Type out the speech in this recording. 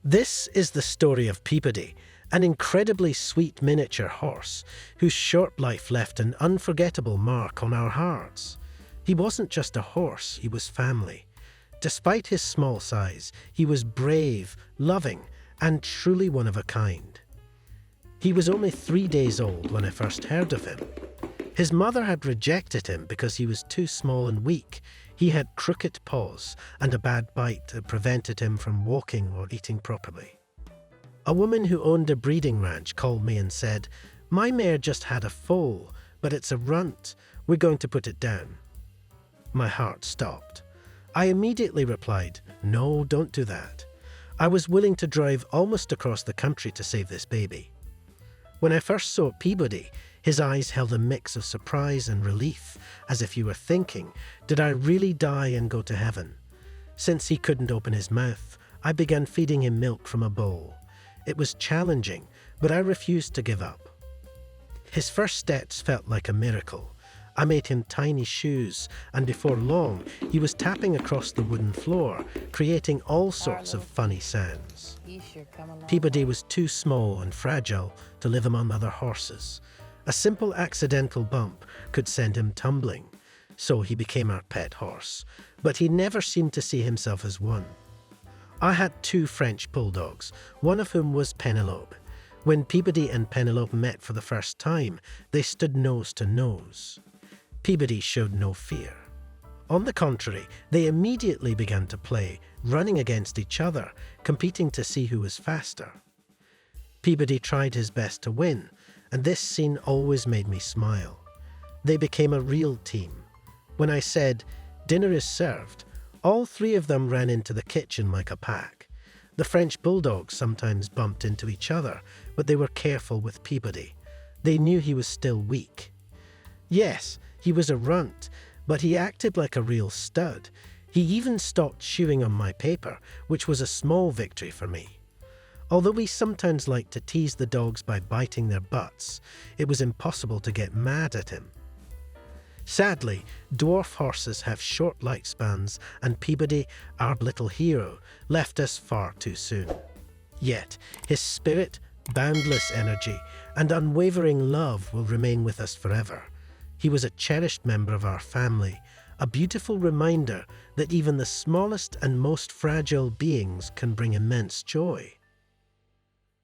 This is the story of Peabody, an incredibly sweet miniature horse whose short life left an unforgettable mark on our hearts. He wasn't just a horse, he was family. Despite his small size, he was brave, loving, and truly one of a kind. He was only 3 days old when I first heard of him. His mother had rejected him because he was too small and weak. He had crooked paws and a bad bite that prevented him from walking or eating properly. A woman who owned a breeding ranch called me and said, "My mare just had a foal, but it's a runt. We're going to put it down." My heart stopped. I immediately replied, "No, don't do that." I was willing to drive almost across the country to save this baby. When I first saw Peabody, his eyes held a mix of surprise and relief, as if he were thinking, did I really die and go to heaven? Since he couldn't open his mouth, I began feeding him milk from a bowl. It was challenging, but I refused to give up. His first steps felt like a miracle. I made him tiny shoes, and before long, he was tapping across the wooden floor, creating all sorts of funny sounds. Peabody was too small and fragile to live among other horses. A simple accidental bump could send him tumbling, so he became our pet horse, but he never seemed to see himself as one. I had 2 French bulldogs, one of whom was Penelope. When Peabody and Penelope met for the first time, they stood nose to nose. Peabody showed no fear. On the contrary, they immediately began to play, running against each other, competing to see who was faster. Peabody tried his best to win, and this scene always made me smile. They became a real team. When I said, "Dinner is served," all 3 of them ran into the kitchen like a pack. The French bulldogs sometimes bumped into each other, but they were careful with Peabody. They knew he was still weak. Yes, he was a runt, but he acted like a real stud. He even stopped chewing on my paper, which was a small victory for me. Although we sometimes liked to tease the dogs by biting their butts, it was impossible to get mad at him. Sadly, dwarf horses have short lifespans, and Peabody, our little hero, left us far too soon. Yet, his spirit, boundless energy, and unwavering love will remain with us forever. He was a cherished member of our family, a beautiful reminder that even the smallest and most fragile beings can bring immense joy.